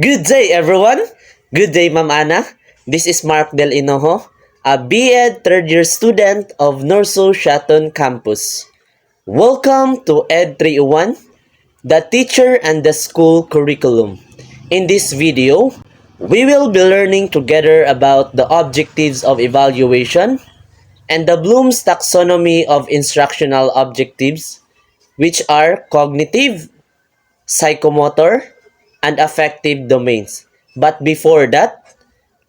Good day, everyone. Good day, Ma'am Ana. This is Mark Del Inojo, a B.Ed third-year student of Norso Shaton Campus. Welcome to Ed 301, the teacher and the school curriculum. In this video, we will be learning together about the objectives of evaluation and the Bloom's taxonomy of instructional objectives, which are cognitive, psychomotor, and affective domains. But before that,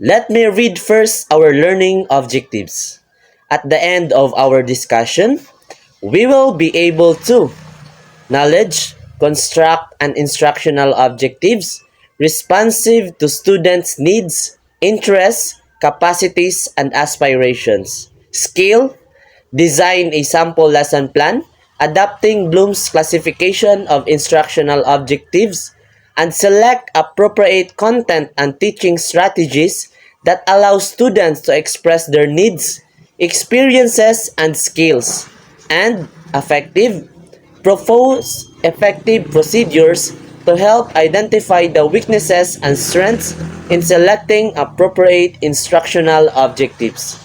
let me read first our learning objectives. At the end of our discussion, we will be able to knowledge, construct an instructional objectives responsive to students' needs, interests, capacities, and aspirations. Skill, design a sample lesson plan, adapting Bloom's classification of instructional objectives, and select appropriate content and teaching strategies that allow students to express their needs, experiences, and skills. And effective, propose effective procedures to help identify the weaknesses and strengths in selecting appropriate instructional objectives.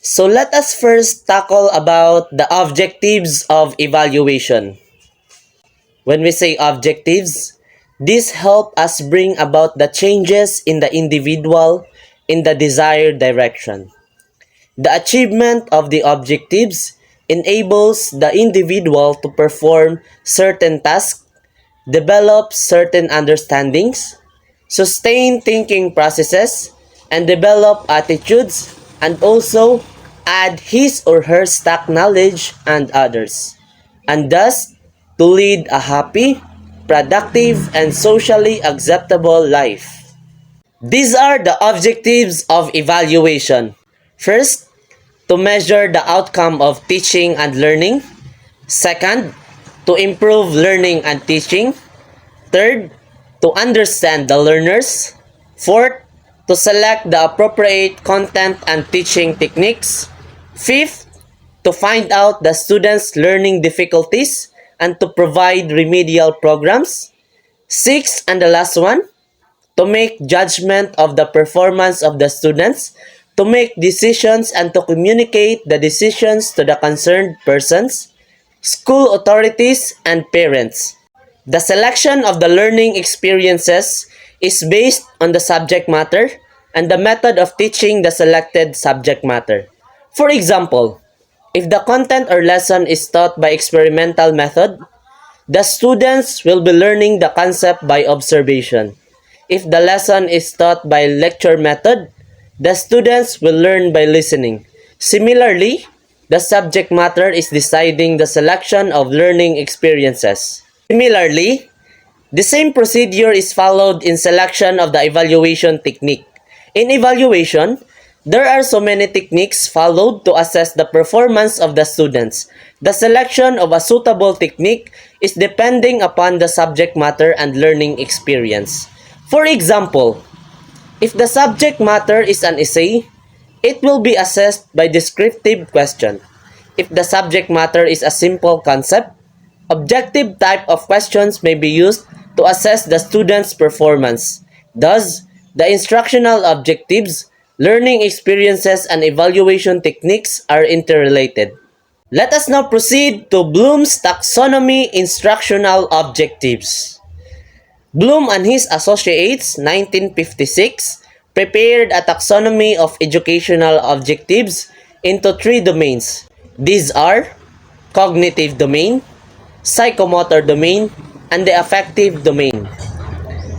So let us first tackle about the objectives of evaluation. When we say objectives, these help us bring about the changes in the individual in the desired direction. The achievement of the objectives enables the individual to perform certain tasks, develop certain understandings, sustain thinking processes, and develop attitudes, and also add his or her stock knowledge and others, and thus to lead a happy, productive, and socially acceptable life. These are the objectives of evaluation. First, to measure the outcome of teaching and learning. Second, to improve learning and teaching. Third, to understand the learners. Fourth, to select the appropriate content and teaching techniques. Fifth, to find out the students' learning difficulties and to provide remedial programs. Sixth, and the last one, to make judgment of the performance of the students, to make decisions and to communicate the decisions to the concerned persons, school authorities, and parents. The selection of the learning experiences is based on the subject matter and the method of teaching the selected subject matter. For example, if the content or lesson is taught by experimental method, the students will be learning the concept by observation. If the lesson is taught by lecture method, the students will learn by listening. Similarly, the subject matter is deciding the selection of learning experiences. Similarly, the same procedure is followed in selection of the evaluation technique. In evaluation, there are so many techniques followed to assess the performance of the students. The selection of a suitable technique is depending upon the subject matter and learning experience. For example, if the subject matter is an essay, it will be assessed by descriptive question. If the subject matter is a simple concept, objective type of questions may be used to assess the student's performance. Thus, the instructional objectives, learning experiences, and evaluation techniques are interrelated. Let us now proceed to Bloom's taxonomy instructional objectives. Bloom and his associates, 1956, prepared a taxonomy of educational objectives into three domains. These are cognitive domain, psychomotor domain, and the affective domain.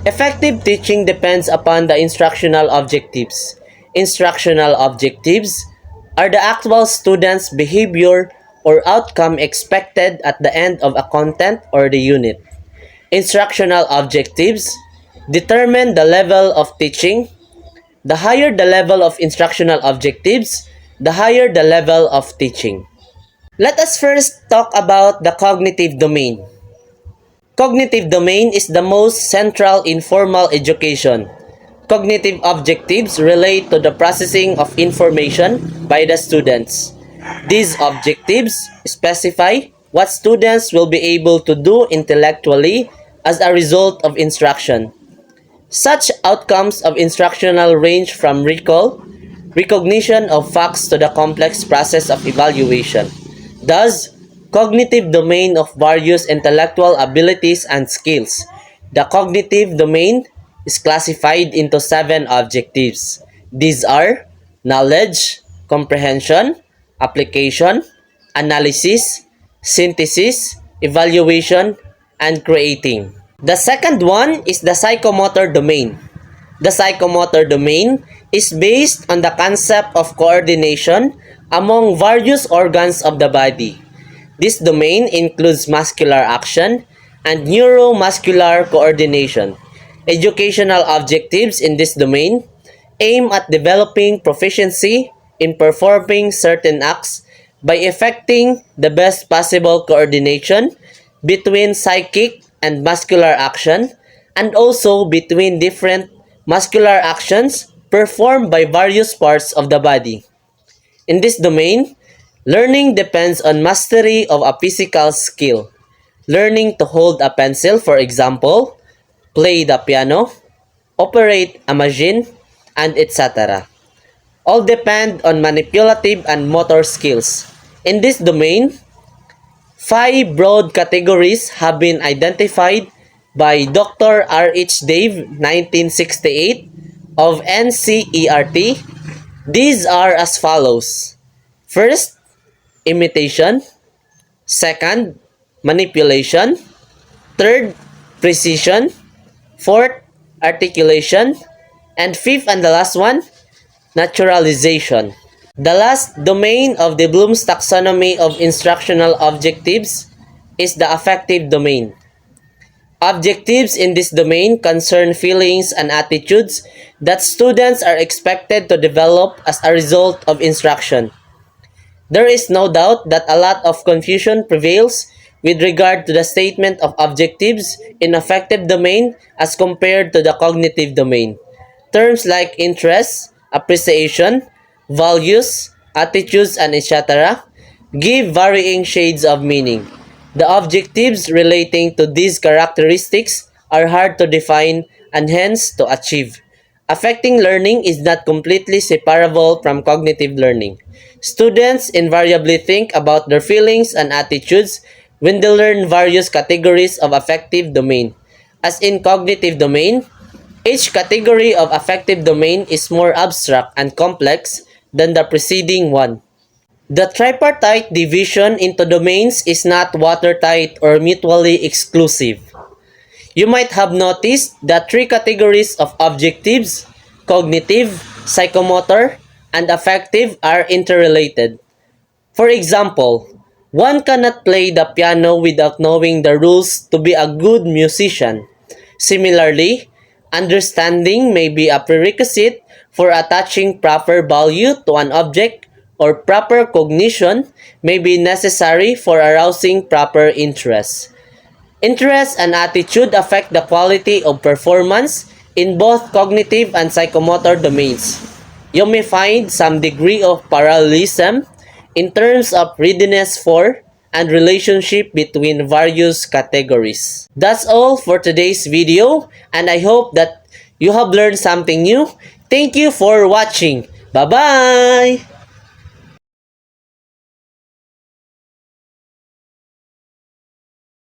Effective teaching depends upon the instructional objectives. Instructional objectives are the actual student's behavior or outcome expected at the end of a content or the unit. Instructional objectives determine the level of teaching. The higher the level of instructional objectives, the higher the level of teaching. Let us first talk about the cognitive domain. Cognitive domain is the most central in formal education. Cognitive objectives relate to the processing of information by the students. These objectives specify what students will be able to do intellectually as a result of instruction. Such outcomes of instructional range from recall, recognition of facts to the complex process of evaluation. Thus, cognitive domain of various intellectual abilities and skills. The cognitive domain is classified into 7 objectives. These are knowledge, comprehension, application, analysis, synthesis, evaluation, and creating. The second one is the psychomotor domain. The psychomotor domain is based on the concept of coordination among various organs of the body. This domain includes muscular action and neuromuscular coordination. Educational objectives in this domain aim at developing proficiency in performing certain acts by effecting the best possible coordination between psychic and muscular action, and also between different muscular actions performed by various parts of the body. In this domain, learning depends on mastery of a physical skill. Learning to hold a pencil, for example, play the piano, operate a machine, and etc. All depend on manipulative and motor skills. In this domain, 5 broad categories have been identified by Dr. R. H. Dave, 1968, of NCERT. These are as follows. First, imitation. Second, manipulation. Third, precision. Fourth, articulation. And fifth and the last one, naturalization. The last domain of the Bloom's taxonomy of instructional objectives is the affective domain. Objectives in this domain concern feelings and attitudes that students are expected to develop as a result of instruction. There is no doubt that a lot of confusion prevails with regard to the statement of objectives in affective domain as compared to the cognitive domain. Terms like interest, appreciation, values, attitudes, and etc. give varying shades of meaning. The objectives relating to these characteristics are hard to define and hence to achieve. Affecting learning is not completely separable from cognitive learning. Students invariably think about their feelings and attitudes when they learn various categories of affective domain. As in cognitive domain, each category of affective domain is more abstract and complex than the preceding one. The tripartite division into domains is not watertight or mutually exclusive. You might have noticed that 3 categories of objectives, cognitive, psychomotor, and affective, are interrelated. For example, one cannot play the piano without knowing the rules to be a good musician. Similarly, understanding may be a prerequisite for attaching proper value to an object, or proper cognition may be necessary for arousing proper interest. Interest and attitude affect the quality of performance in both cognitive and psychomotor domains. You may find some degree of parallelism in terms of readiness for and relationship between various categories. That's all for today's video, and I hope that you have learned something new. Thank you for watching. Bye-bye!